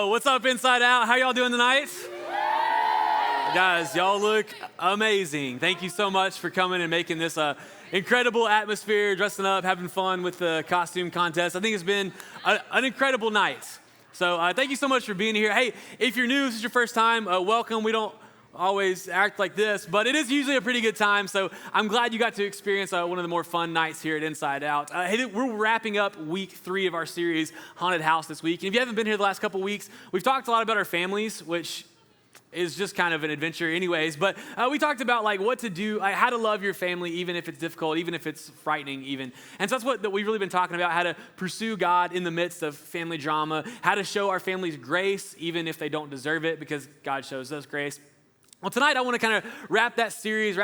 What's up, Inside Out? How y'all doing tonight? Guys, y'all look amazing. Thank you so much for coming and making this a incredible atmosphere, dressing up, having fun with the costume contest. I think it's been an incredible night. So thank you so much for being here. Hey, if you're new, this is your first time, welcome. We don't always act like this, but it is usually a pretty good time. So I'm glad you got to experience one of the more fun nights here at Inside Out. Hey, we're wrapping up week 3 of our series, Haunted House, this week. And if you haven't been here the last couple weeks, we've talked a lot about our families, which is just kind of an adventure anyways. But we talked about like what to do, like how to love your family, even if it's difficult, even if it's frightening even. And so that's what we've really been talking about, how to pursue God in the midst of family drama, how to show our families grace, even if they don't deserve it, because God shows us grace. Well, tonight I want to kind of wrap this series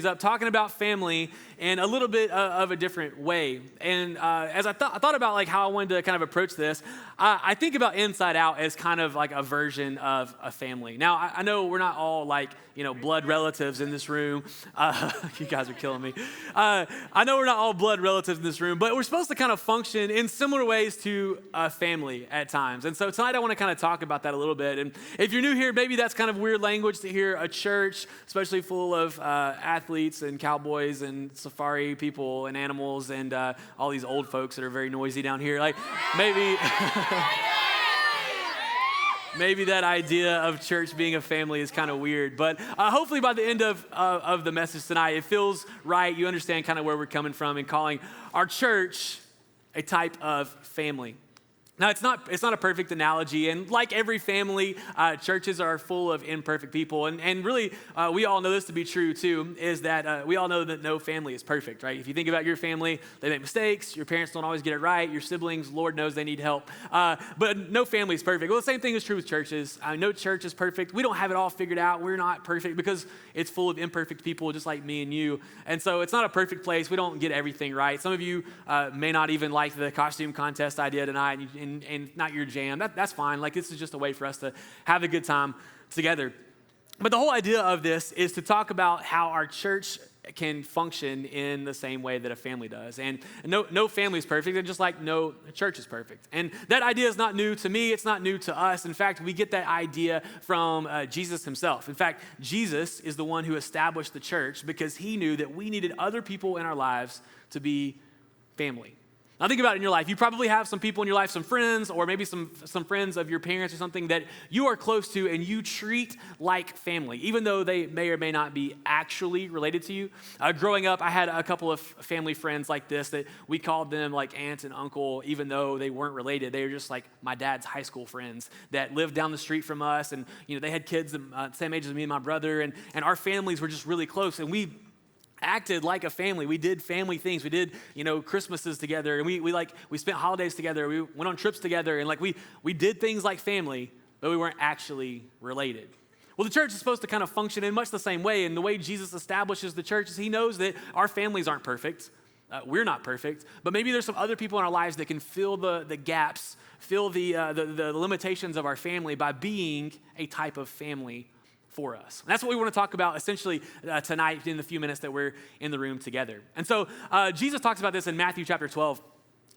up talking about family in a little bit of a different way. And as I thought about like how I wanted to kind of approach this, I think about Inside Out as kind of like a version of a family. Now, I know we're not all like, blood relatives in this room. You guys are killing me. I know we're not all blood relatives in this room, but we're supposed to kind of function in similar ways to a family at times. And so tonight I want to kind of talk about that a little bit. And if you're new here, maybe that's kind of weird language to hear a church, especially full of athletes and cowboys and safari people and animals and all these old folks that are very noisy down here. Like maybe... Maybe that idea of church being a family is kind of weird, but hopefully by the end of the message tonight, it feels right. You understand kind of where we're coming from in calling our church a type of family. Now, it's not a perfect analogy, and like every family, churches are full of imperfect people, and really, we all know this to be true too, is that we all know that no family is perfect, right? If you think about your family, they make mistakes, your parents don't always get it right, your siblings, Lord knows they need help, but no family is perfect. Well, the same thing is true with churches. No church is perfect. We don't have it all figured out. We're not perfect because it's full of imperfect people just like me and you, and so it's not a perfect place. We don't get everything right. Some of you may not even like the costume contest idea tonight, and not your jam. That's fine. Like, this is just a way for us to have a good time together. But the whole idea of this is to talk about how our church can function in the same way that a family does. And no family is perfect, and just like no church is perfect. And that idea is not new to me. It's not new to us. In fact, we get that idea from Jesus himself. In fact, Jesus is the one who established the church because he knew that we needed other people in our lives to be family. Now think about it in your life. You probably have some people in your life, some friends, or maybe some friends of your parents or something that you are close to and you treat like family, even though they may or may not be actually related to you. Growing up, I had a couple of family friends like this that we called them like aunt and uncle, even though they weren't related. They were just like my dad's high school friends that lived down the street from us, and they had kids the same age as me and my brother, and our families were just really close, and we acted like a family. We did family things. We did, Christmases together, and we spent holidays together. We went on trips together, and we did things like family, but we weren't actually related. Well, the church is supposed to kind of function in much the same way, and the way Jesus establishes the church is he knows that our families aren't perfect. We're not perfect, but maybe there's some other people in our lives that can fill the gaps, fill the limitations of our family by being a type of family for us. And that's what we want to talk about essentially tonight in the few minutes that we're in the room together. And so Jesus talks about this in Matthew chapter 12.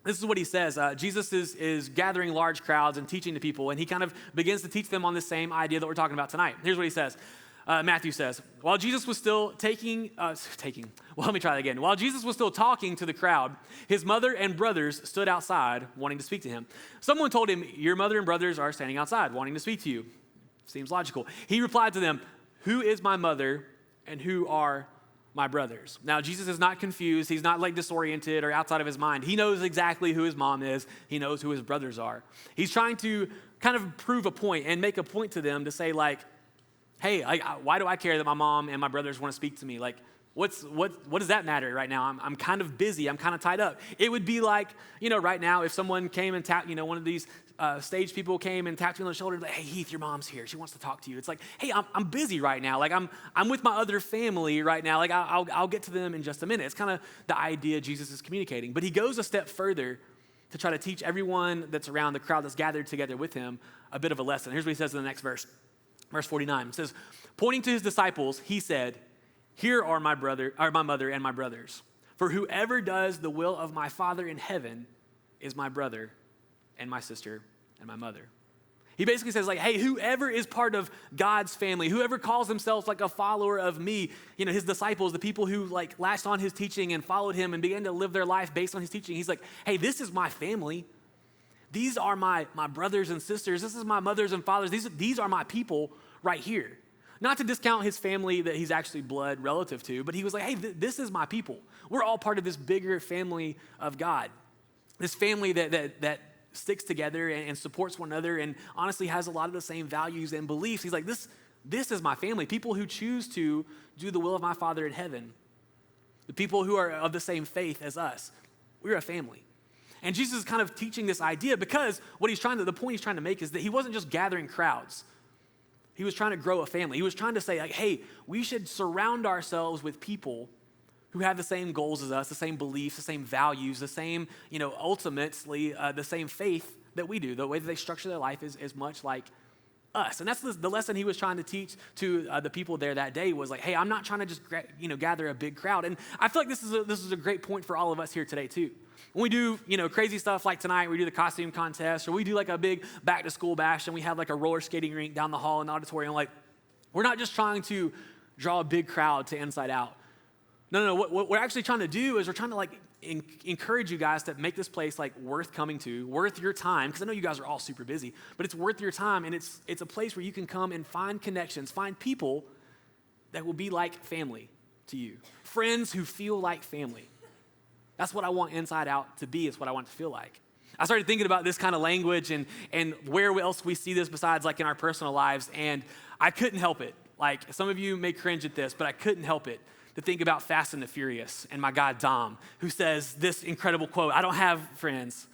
This is what he says. Jesus is gathering large crowds and teaching the people, and he kind of begins to teach them on the same idea that we're talking about tonight. Here's what he says. Matthew says, while Jesus was still While Jesus was still talking to the crowd, his mother and brothers stood outside wanting to speak to him. Someone told him, your mother and brothers are standing outside wanting to speak to you. Seems logical. He replied to them, who is my mother and who are my brothers? Now, Jesus is not confused. He's not like disoriented or outside of his mind. He knows exactly who his mom is. He knows who his brothers are. He's trying to kind of prove a point and make a point to them to say like, hey, why do I care that my mom and my brothers want to speak to me? Like, what does that matter right now? I'm kind of busy. I'm kind of tied up. It would be like, right now if someone came and tapped, one of these stage people came and tapped me on the shoulder, like, hey, Heath, your mom's here. She wants to talk to you. It's like, hey, I'm busy right now. Like I'm with my other family right now. Like I'll get to them in just a minute. It's kind of the idea Jesus is communicating. But he goes a step further to try to teach everyone that's around the crowd that's gathered together with him a bit of a lesson. Here's what he says in the next verse. Verse 49. It says, pointing to his disciples, he said, here are my mother and my brothers. For whoever does the will of my Father in heaven is my brother and my sister and my mother. He basically says like, hey, whoever is part of God's family, whoever calls themselves like a follower of me, his disciples, the people who like latched on his teaching and followed him and began to live their life based on his teaching. He's like, hey, this is my family. These are my brothers and sisters. This is my mothers and fathers. These are my people right here. Not to discount his family that he's actually blood relative to, but he was like, hey, this is my people. We're all part of this bigger family of God. This family that sticks together and supports one another and honestly has a lot of the same values and beliefs. He's like, this is my family, people who choose to do the will of my Father in heaven, the people who are of the same faith as us. We're a family. And Jesus is kind of teaching this idea because the point he's trying to make is that he wasn't just gathering crowds. He was trying to grow a family. He was trying to say like, hey, we should surround ourselves with people who have the same goals as us, the same beliefs, the same values, the same, ultimately the same faith that we do. The way that they structure their life is much like us. And that's the lesson he was trying to teach to the people there that day was like, hey, I'm not trying to just gather a big crowd. And I feel like this is a great point for all of us here today too. When we do, crazy stuff like tonight, we do the costume contest, or we do like a big back to school bash and we have like a roller skating rink down the hall in the auditorium, like we're not just trying to draw a big crowd to Inside Out. No. What we're actually trying to do is we're trying to like encourage you guys to make this place like worth coming to, worth your time, because I know you guys are all super busy, but it's worth your time, and it's a place where you can come and find connections, find people that will be like family to you, friends who feel like family. That's what I want Inside Out to be. It's what I want it to feel like. I started thinking about this kind of language and where else we see this besides like in our personal lives, and I couldn't help it. Like some of you may cringe at this, but I couldn't help it to think about Fast and the Furious and my guy Dom, who says this incredible quote, I don't have friends,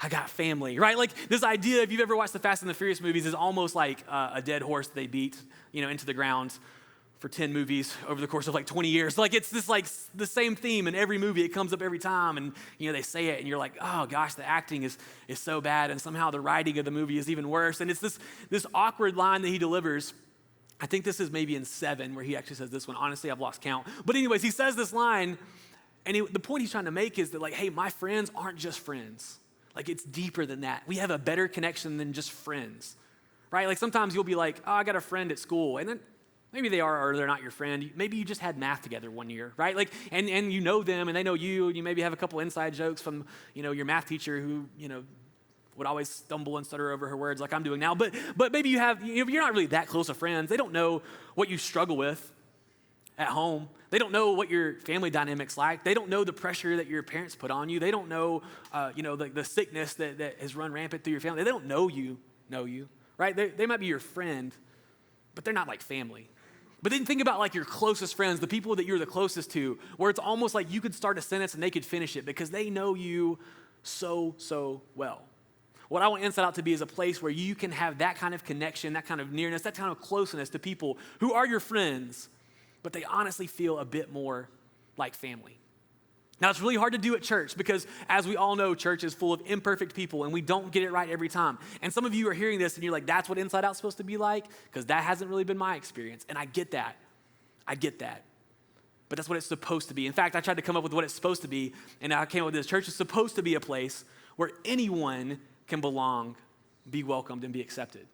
I got family, right? Like this idea, if you've ever watched the Fast and the Furious movies, is almost like a dead horse they beat, into the ground for 10 movies over the course of like 20 years. Like it's this like the same theme in every movie. It comes up every time and they say it and you're like, oh gosh, the acting is so bad and somehow the writing of the movie is even worse. And it's this awkward line that he delivers. I think this is maybe in 7 where he actually says this one. Honestly, I've lost count. But anyways, he says this line and the point he's trying to make is that like, hey, my friends aren't just friends. Like it's deeper than that. We have a better connection than just friends, right? Like sometimes you'll be like, oh, I got a friend at school. And then maybe they are or they're not your friend. Maybe you just had math together one year, right? Like, and you know them and they know you, and you maybe have a couple inside jokes from, your math teacher who, would always stumble and stutter over her words like I'm doing now. But maybe you're not really that close of friends. They don't know what you struggle with at home. They don't know what your family dynamic's like. They don't know the pressure that your parents put on you. They don't know, the sickness that has run rampant through your family. They don't know you, right? They might be your friend, but they're not like family. But then think about like your closest friends, the people that you're the closest to, where it's almost like you could start a sentence and they could finish it because they know you so well. What I want Inside Out to be is a place where you can have that kind of connection, that kind of nearness, that kind of closeness to people who are your friends, but they honestly feel a bit more like family. Now, it's really hard to do at church because, as we all know, church is full of imperfect people and we don't get it right every time. And some of you are hearing this and you're like, that's what Inside Out's supposed to be like? Because that hasn't really been my experience. And I get that. But that's what it's supposed to be. In fact, I tried to come up with what it's supposed to be, and I came up with this. Church is supposed to be a place where anyone can belong, be welcomed, and be accepted.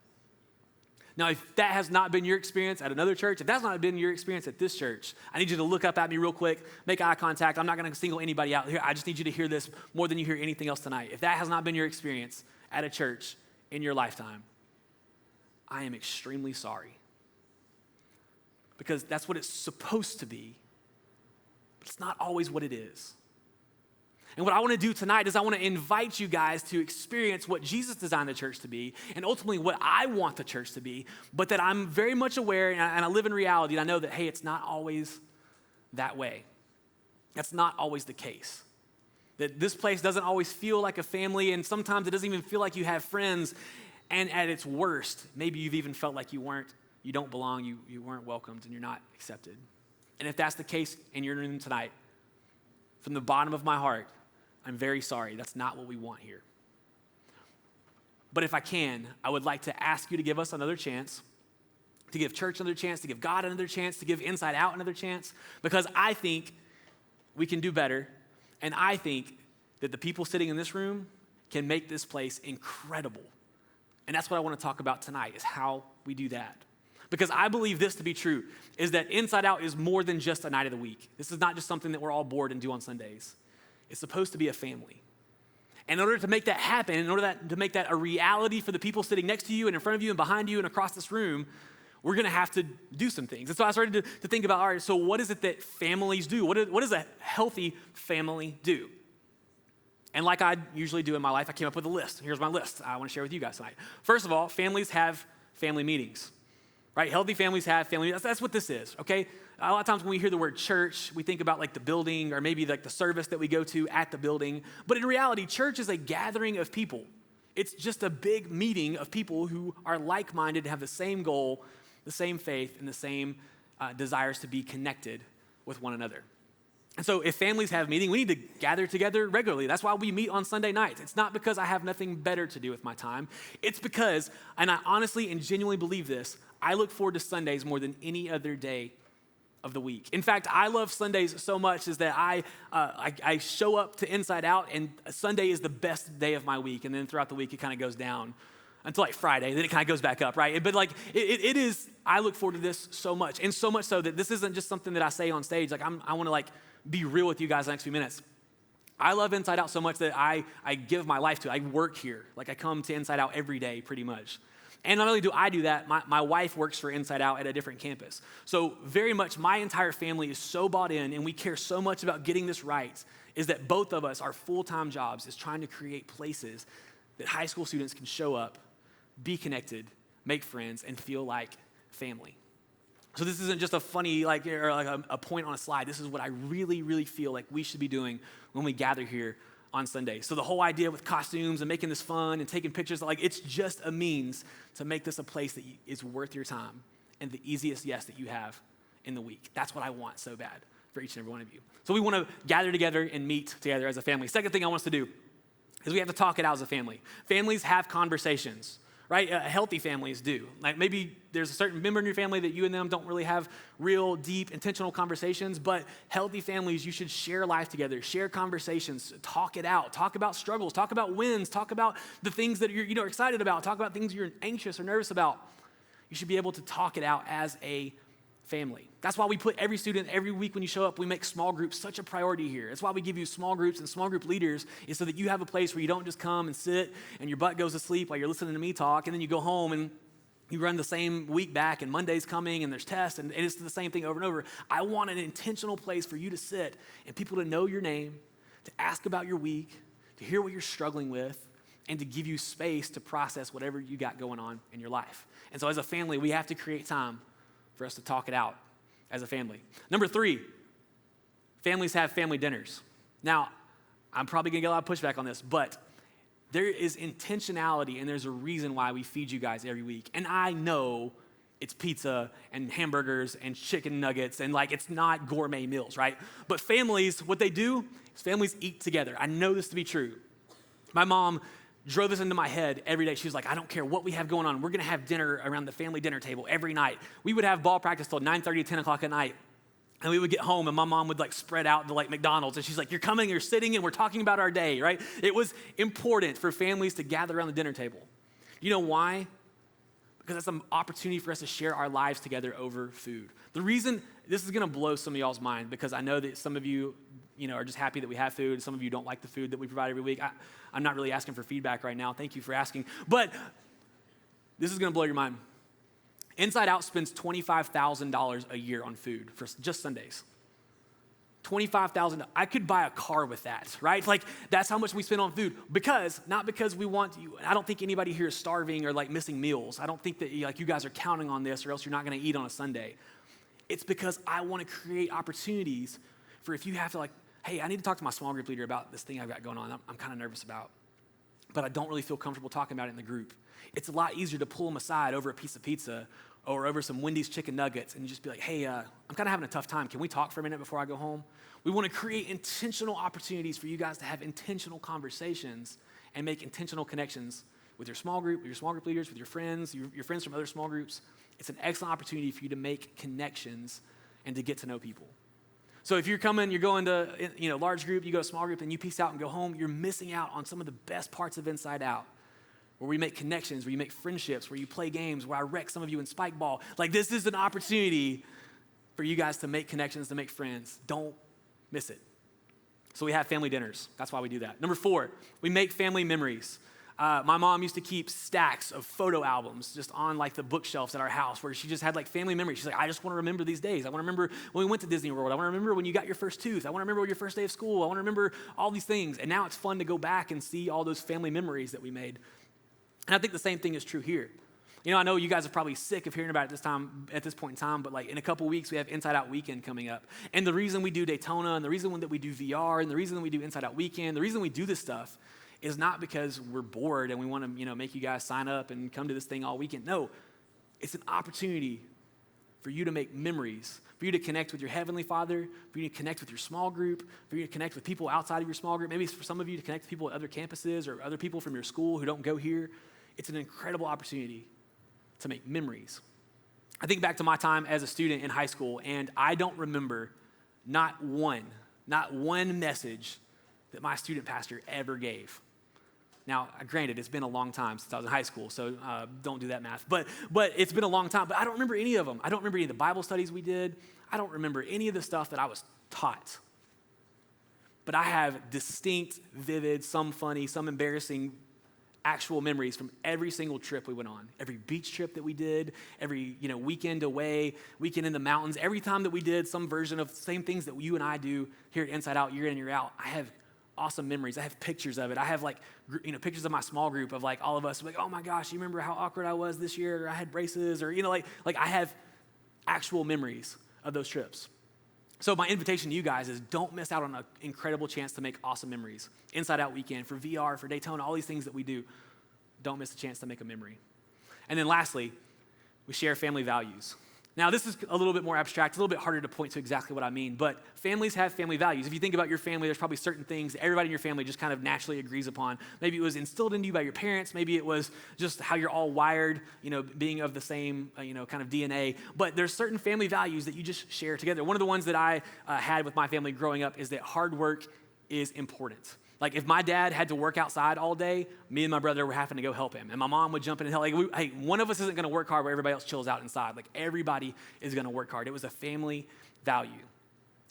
Now, if that has not been your experience at another church, if that's not been your experience at this church, I need you to look up at me real quick, make eye contact. I'm not going to single anybody out here. I just need you to hear this more than you hear anything else tonight. If that has not been your experience at a church in your lifetime, I am extremely sorry. Because that's what it's supposed to be, but it's not always what it is. And what I want to do tonight is I want to invite you guys to experience what Jesus designed the church to be and ultimately what I want the church to be, but that I'm very much aware and I live in reality and I know that, hey, it's not always that way. That's not always the case. That this place doesn't always feel like a family, and sometimes it doesn't even feel like you have friends, and at its worst, maybe you've even felt like you don't belong, you weren't welcomed, and you're not accepted. And if that's the case and you're in the room tonight, from the bottom of my heart, I'm very sorry. That's not what we want here. But if I can, I would like to ask you to give us another chance, to give church another chance, to give God another chance, to give Inside Out another chance, because I think we can do better, and I think that the people sitting in this room can make this place incredible And that's what I want to talk about tonight, is how we do that. Because I believe this to be true, is that Inside Out is more than just a night of the week. This is not just something that we're all bored and do on Sundays. It's supposed to be a family. And in order to make that happen, in order to make that a reality for the people sitting next to you and in front of you and behind you and across this room, we're going to have to do some things. And so I started to think about, all right, so what is it that families do? What does a healthy family do? And like I usually do in my life, I came up with a list. Here's my list I want to share with you guys tonight. First of all, families have family meetings, right? Healthy families have family meetings. That's what this is, okay? A lot of times when we hear the word church, we think about like the building or maybe like the service that we go to at the building. But in reality, church is a gathering of people. It's just a big meeting of people who are like-minded, have the same goal, the same faith, and the same desires to be connected with one another. And so if families have meeting, we need to gather together regularly. That's why we meet on Sunday nights. It's not because I have nothing better to do with my time. It's because, and I honestly and genuinely believe this, I look forward to Sundays more than any other day of the week. In fact, I love Sundays so much is that I show up to Inside Out, and Sunday is the best day of my week. And then throughout the week, it kind of goes down until like Friday. Then it kind of goes back up, right? But like it is, I look forward to this so much. And so much so that this isn't just something that I say on stage. Like I want to like be real with you guys the next few minutes. I love Inside Out so much that I give my life to it. I work here. Like I come to Inside Out every day pretty much. And not only do I do that, my wife works for Inside Out at a different campus. So very much my entire family is so bought in and we care so much about getting this right is that both of us, our full-time jobs is trying to create places that high school students can show up, be connected, make friends, and feel like family. So this isn't just a funny like a point on a slide. This is what I really, really feel like we should be doing when we gather here on Sunday. So the whole idea with costumes and making this fun and taking pictures, like it's just a means to make this a place that is worth your time and the easiest yes that you have in the week. That's what I want so bad for each and every one of you. So we want to gather together and meet together as a family. Second thing I want us to do is we have to talk it out as a family. Families have conversations. Right? Healthy families do. Like maybe there's a certain member in your family that you and them don't really have real, deep, intentional conversations, but healthy families, you should share life together, share conversations, talk it out, talk about struggles, talk about wins, talk about the things that you're excited about, talk about things you're anxious or nervous about. You should be able to talk it out as a family. That's why we put every student, every week when you show up, we make small groups such a priority here. That's why we give you small groups and small group leaders is so that you have a place where you don't just come and sit and your butt goes to sleep while you're listening to me talk, and then you go home and you run the same week back and Monday's coming and there's tests and it's the same thing over and over. I want an intentional place for you to sit and people to know your name, to ask about your week, to hear what you're struggling with, and to give you space to process whatever you got going on in your life. And so as a family, we have to create time for us to talk it out as a family. Number 3, families have family dinners. Now, I'm probably gonna get a lot of pushback on this, but there is intentionality and there's a reason why we feed you guys every week. And I know it's pizza and hamburgers and chicken nuggets and like it's not gourmet meals, right? But families, what they do is families eat together. I know this to be true. My mom drove this into my head every day. She was like, I don't care what we have going on. We're going to have dinner around the family dinner table every night. We would have ball practice till 9:30, 10 o'clock at night. And we would get home and my mom would like spread out to like McDonald's. And she's like, you're coming, you're sitting, and we're talking about our day, right? It was important for families to gather around the dinner table. You know why? Because that's an opportunity for us to share our lives together over food. The reason, this is going to blow some of y'all's mind because I know that some of you are just happy that we have food. Some of you don't like the food that we provide every week. I'm not really asking for feedback right now. Thank you for asking. But this is going to blow your mind. Inside Out spends $25,000 a year on food for just Sundays. $25,000. I could buy a car with that, right? Like that's how much we spend on food. Not because we want you. I don't think anybody here is starving or like missing meals. I don't think that like you guys are counting on this or else you're not going to eat on a Sunday. It's because I want to create opportunities for if you have to like, hey, I need to talk to my small group leader about this thing I've got going on I'm kind of nervous about, but I don't really feel comfortable talking about it in the group. It's a lot easier to pull them aside over a piece of pizza or over some Wendy's chicken nuggets and just be like, hey, I'm kind of having a tough time. Can we talk for a minute before I go home? We want to create intentional opportunities for you guys to have intentional conversations and make intentional connections with your small group leaders, with your friends, your friends from other small groups. It's an excellent opportunity for you to make connections and to get to know people. So if you're going to large group, you go to small group, and you peace out and go home, you're missing out on some of the best parts of Inside Out. where we make connections, where you make friendships, where you play games, where I wreck some of you in spike ball. Like, this is an opportunity for you guys to make connections, to make friends. Don't miss it. So we have family dinners. That's why we do that. Number 4, we make family memories. My mom used to keep stacks of photo albums just on like the bookshelves at our house where she just had like family memories. She's like, I just want to remember these days. I want to remember when we went to Disney World. I want to remember when you got your first tooth. I want to remember your first day of school. I want to remember all these things. And now it's fun to go back and see all those family memories that we made. And I think the same thing is true here. You know, I know you guys are probably sick of hearing about it at this point in time, but like in a couple weeks, we have Inside Out Weekend coming up. And the reason we do Daytona and the reason that we do VR and the reason that we do Inside Out Weekend, the reason we do this stuff is not because we're bored and we want to, make you guys sign up and come to this thing all weekend. No, it's an opportunity for you to make memories, for you to connect with your Heavenly Father, for you to connect with your small group, for you to connect with people outside of your small group, maybe for some of you to connect with people at other campuses or other people from your school who don't go here. It's an incredible opportunity to make memories. I think back to my time as a student in high school, and I don't remember not one message that my student pastor ever gave. Now, granted, it's been a long time since I was in high school, so don't do that math. But it's been a long time, but I don't remember any of them. I don't remember any of the Bible studies we did. I don't remember any of the stuff that I was taught. But I have distinct, vivid, some funny, some embarrassing actual memories from every single trip we went on, every beach trip that we did, every weekend away, weekend in the mountains, every time that we did some version of the same things that you and I do here at Inside Out, year in, year out. I have awesome memories. I have pictures of it. I have pictures of my small group of like all of us, like, oh my gosh, you remember how awkward I was this year, or I had braces, or like I have actual memories of those trips. So my invitation to you guys is don't miss out on an incredible chance to make awesome memories. Inside Out Weekend, for VR, for Daytona, all these things that we do. Don't miss a chance to make a memory. And then lastly, we share family values. Now, this is a little bit more abstract, a little bit harder to point to exactly what I mean, but families have family values. If you think about your family, there's probably certain things that everybody in your family just kind of naturally agrees upon. Maybe it was instilled into you by your parents. Maybe it was just how you're all wired, being of the same, kind of DNA. But there's certain family values that you just share together. One of the ones that I had with my family growing up is that hard work is important. Like if my dad had to work outside all day, me and my brother were having to go help him. And my mom would jump in and help. One of us isn't going to work hard where everybody else chills out inside. Like everybody is going to work hard. It was a family value.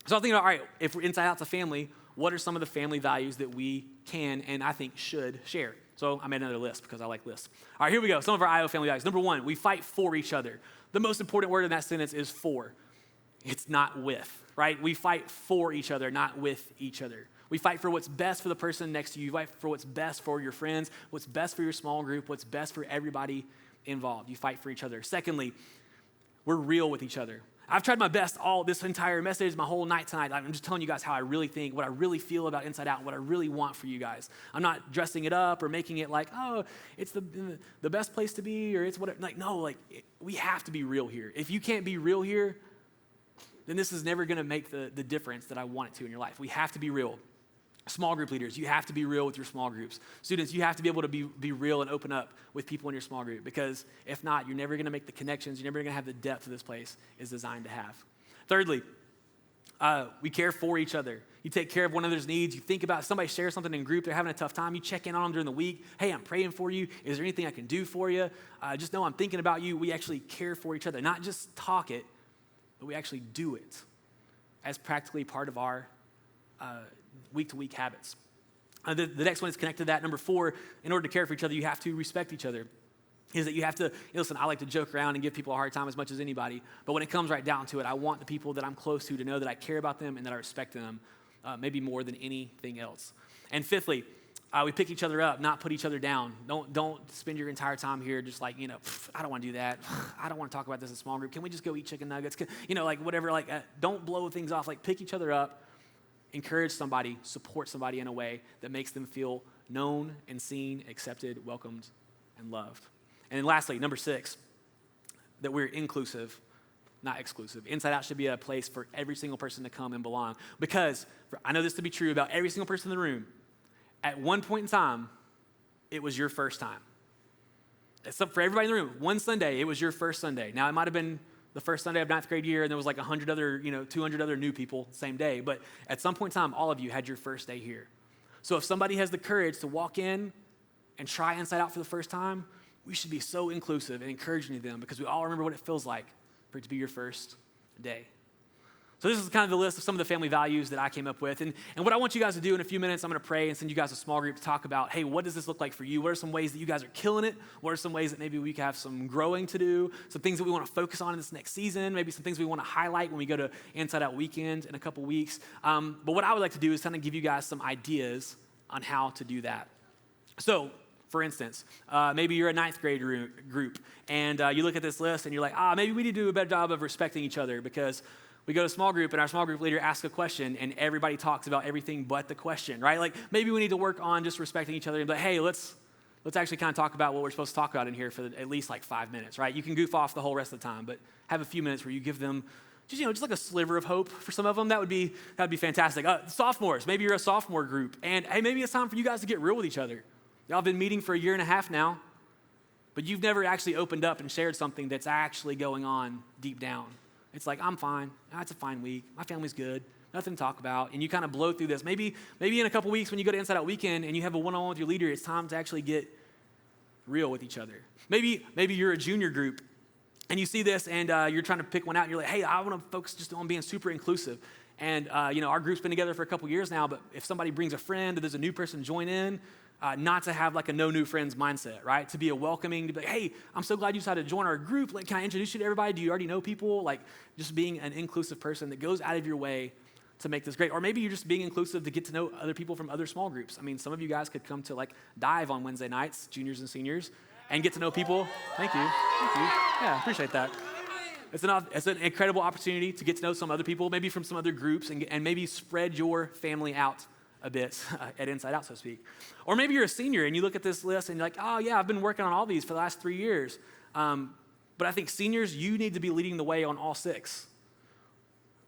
So I was thinking about, all right, if we're Inside Out's a family, what are some of the family values that we can and I think should share? So I made another list because I like lists. All right, here we go. Some of our IO family values. Number 1, we fight for each other. The most important word in that sentence is for. It's not with, right? We fight for each other, not with each other. We fight for what's best for the person next to you. You fight for what's best for your friends, what's best for your small group, what's best for everybody involved. You fight for each other. Secondly, we're real with each other. I've tried my best all this entire message, my whole night tonight. I'm just telling you guys how I really think, what I really feel about Inside Out, what I really want for you guys. I'm not dressing it up or making it like, oh, it's the best place to be or it's whatever. We have to be real here. If you can't be real here, then this is never going to make the difference that I want it to in your life. We have to be real. Small group leaders, you have to be real with your small groups. Students, you have to be able to be real and open up with people in your small group because if not, you're never going to make the connections. You're never going to have the depth that this place is designed to have. Thirdly, we care for each other. You take care of one another's needs. You think about if somebody shares something in group, they're having a tough time. You check in on them during the week. Hey, I'm praying for you. Is there anything I can do for you? Just know I'm thinking about you. We actually care for each other. Not just talk it, but we actually do it as practically part of our week-to-week habits. The next one is connected to that. Number 4, in order to care for each other, you have to respect each other. Is that you have to, listen, I like to joke around and give people a hard time as much as anybody, but when it comes right down to it, I want the people that I'm close to know that I care about them and that I respect them maybe more than anything else. And fifthly, we pick each other up, not put each other down. Don't spend your entire time here just like, I don't want to do that. I don't want to talk about this in a small group. Can we just go eat chicken nuggets? Whatever, don't blow things off. Pick each other up. Encourage somebody, support somebody in a way that makes them feel known and seen, accepted, welcomed, and loved. And then lastly, number 6, that we're inclusive, not exclusive. Inside Out should be a place for every single person to come and belong. Because I know this to be true about every single person in the room. At one point in time, it was your first time. For everybody in the room, one Sunday, it was your first Sunday. Now, it might have been the first Sunday of 9th grade year, and there was 100 other, 200 other new people same day. But at some point in time, all of you had your first day here. So if somebody has the courage to walk in and try Inside Out for the first time, we should be so inclusive and encouraging to them because we all remember what it feels like for it to be your first day. So this is kind of the list of some of the family values that I came up with. And what I want you guys to do in a few minutes, I'm going to pray and send you guys a small group to talk about, hey, what does this look like for you? What are some ways that you guys are killing it? What are some ways that maybe we have some growing to do? Some things that we want to focus on in this next season? Maybe some things we want to highlight when we go to Inside Out Weekend in a couple weeks. But what I would like to do is kind of give you guys some ideas on how to do that. So, for instance, maybe you're a ninth grade group, and you look at this list and you're like, maybe we need to do a better job of respecting each other because we go to small group and our small group leader asks a question and everybody talks about everything but the question, right? Like maybe we need to work on just respecting each other and be like, hey, let's actually kind of talk about what we're supposed to talk about in here for at least like 5 minutes, right? You can goof off the whole rest of the time, but have a few minutes where you give them just like a sliver of hope for some of them. That'd be fantastic. Sophomores, maybe you're a sophomore group, and hey, maybe it's time for you guys to get real with each other. Y'all have been meeting for 1.5 years now, but you've never actually opened up and shared something that's actually going on deep down. It's like, I'm fine. It's a fine week. My family's good. Nothing to talk about. And you kind of blow through this. Maybe in a couple weeks when you go to Inside Out Weekend and you have a one-on-one with your leader, it's time to actually get real with each other. Maybe you're a junior group and you see this and you're trying to pick one out and you're like, hey, I want to focus just on being super inclusive. And our group's been together for a couple years now, but if somebody brings a friend or there's a new person join in, not to have like a no new friends mindset, right? To be a welcoming, to be like, hey, I'm so glad you decided to join our group. Like, can I introduce you to everybody? Do you already know people? Like, just being an inclusive person that goes out of your way to make this great. Or maybe you're just being inclusive to get to know other people from other small groups. I mean, some of you guys could come to like Dive on Wednesday nights, juniors and seniors, and get to know people. Thank you. Yeah, appreciate that. It's an incredible opportunity to get to know some other people, maybe from some other groups, and maybe spread your family out a bit at Inside Out, so to speak. Or maybe you're a senior and you look at this list and you're like, oh yeah, I've been working on all these for the last 3 years. But I think seniors, you need to be leading the way on all 6.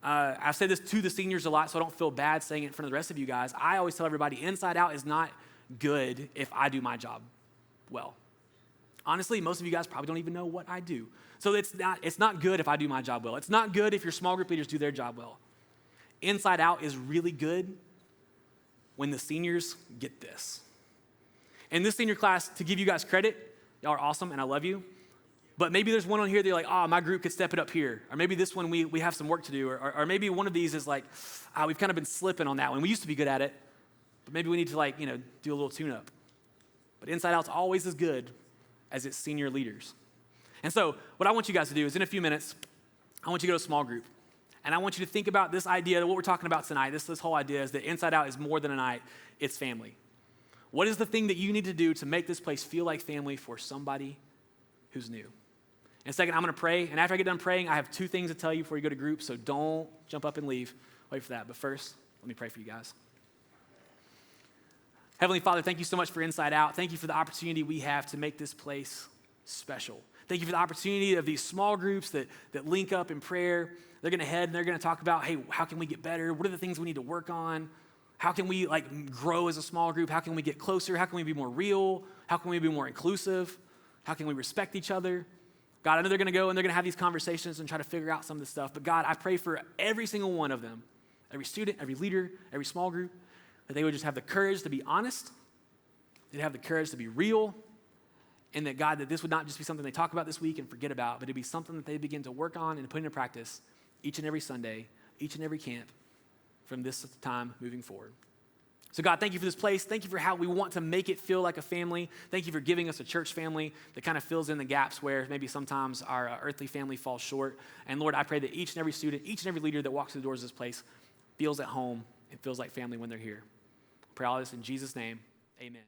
I say this to the seniors a lot, so I don't feel bad saying it in front of the rest of you guys. I always tell everybody, Inside Out is not good if I do my job well. Honestly, most of you guys probably don't even know what I do. So it's not good if I do my job well. It's not good if your small group leaders do their job well. Inside Out is really good when the seniors get this. In this senior class, to give you guys credit, y'all are awesome and I love you. But maybe there's one on here that you're like, my group could step it up here. Or maybe this one we have some work to do. Or maybe one of these is like, we've kind of been slipping on that one. We used to be good at it, but maybe we need to do a little tune-up. But Inside Out's always as good as its senior leaders. And so what I want you guys to do is in a few minutes, I want you to go to a small group. And I want you to think about this idea that what we're talking about tonight, this whole idea is that Inside Out is more than a night, it's family. What is the thing that you need to do to make this place feel like family for somebody who's new? In a second, I'm going to pray. And after I get done praying, I have 2 things to tell you before you go to group, so don't jump up and leave. Wait for that. But first, let me pray for you guys. Heavenly Father, thank you so much for Inside Out. Thank you for the opportunity we have to make this place special. Thank you for the opportunity of these small groups that link up in prayer. They're going to head and they're going to talk about, hey, how can we get better? What are the things we need to work on? How can we grow as a small group? How can we get closer? How can we be more real? How can we be more inclusive? How can we respect each other? God, I know they're going to go and they're going to have these conversations and try to figure out some of this stuff. But God, I pray for every single one of them, every student, every leader, every small group, that they would just have the courage to be honest, they'd have the courage to be real, and that, God, that this would not just be something they talk about this week and forget about, but it'd be something that they begin to work on and put into practice each and every Sunday, each and every camp from this time moving forward. So God, thank you for this place. Thank you for how we want to make it feel like a family. Thank you for giving us a church family that kind of fills in the gaps where maybe sometimes our earthly family falls short. And Lord, I pray that each and every student, each and every leader that walks through the doors of this place feels at home and feels like family when they're here. I pray all this in Jesus' name, amen.